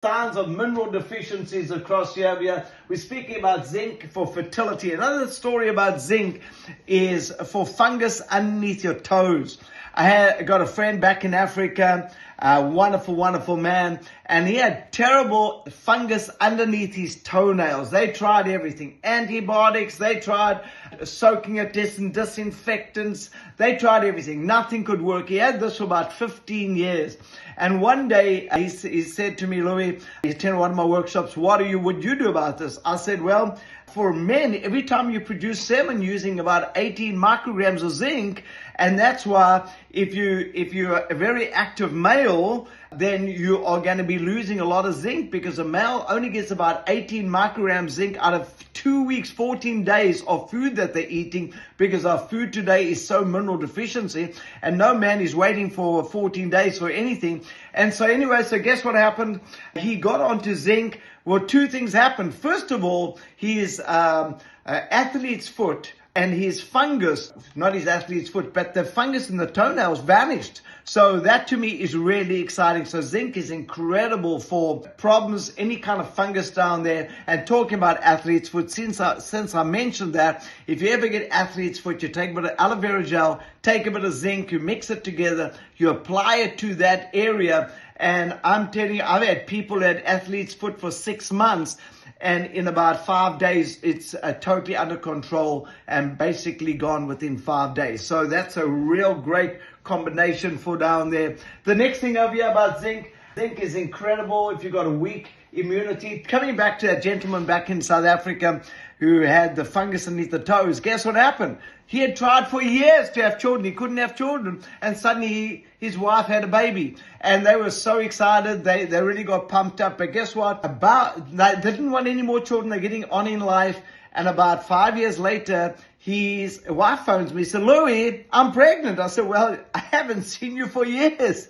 Signs of mineral deficiencies across here. We're speaking about zinc for fertility. Another story about zinc is for fungus underneath your toes. I got a friend back in Africa, a wonderful man, and he had terrible fungus underneath his toenails. They tried everything, antibiotics, they tried soaking it, disinfectants, they tried everything. Nothing could work. He had this for about 15 years. And one day he said to me, Louis, he attended one of my workshops, what would you do about this? I said, well, for men, every time you produce semen using about 18 micrograms of zinc, and that's why if you're a very active male, then you are going to be losing a lot of zinc, because a male only gets about 18 micrograms zinc out of 2 weeks, 14 days of food that they're eating, because our food today is so mineral deficiency, and no man is waiting for 14 days for anything. And so anyway, so guess what happened? He got onto zinc. Well, two things happened. First of all, his athlete's foot and his fungus, not his athlete's foot, but the fungus in the toenails vanished. So that to me is really exciting. So zinc is incredible for problems, any kind of fungus down there. And talking about athlete's foot, since I mentioned that, if you ever get athlete's foot, you take a bit of aloe vera gel, take a bit of zinc, you mix it together, you apply it to that area. And I'm telling you, I've had people that had athlete's foot for 6 months, and in about 5 days, it's totally under control and basically gone within 5 days. So that's a real great combination for down there. The next thing over here about zinc is incredible if you've got a weak immunity. Coming back to that gentleman back in South Africa who had the fungus underneath the toes, guess what happened? He had tried for years to have children. He couldn't have children. And suddenly his wife had a baby. And they were so excited. They really got pumped up. But guess what? They didn't want any more children. They're getting on in life. And about 5 years later, his wife phones me. He said, Louis, I'm pregnant. I said, well, I haven't seen you for years.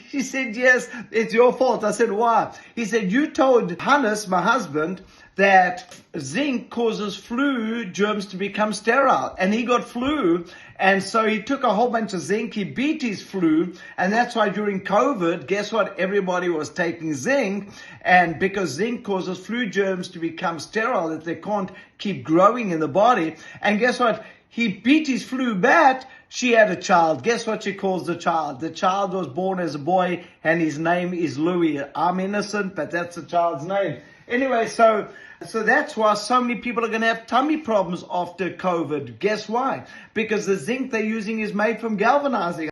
She said, yes, it's your fault. I said, why? He said, you told Hannes, my husband, that zinc causes flu germs to become sterile. And he got flu. And so he took a whole bunch of zinc. He beat his flu. And that's why during COVID, guess what? Everybody was taking zinc. And because zinc causes flu germs to become sterile, that they can't keep growing in the body. And guess what? He beat his flu bat. She had a child. Guess what she calls the child? The child was born as a boy, and his name is Louis. I'm innocent, but that's the child's name. Anyway, so that's why so many people are going to have tummy problems after COVID. Guess why? Because the zinc they're using is made from galvanizing.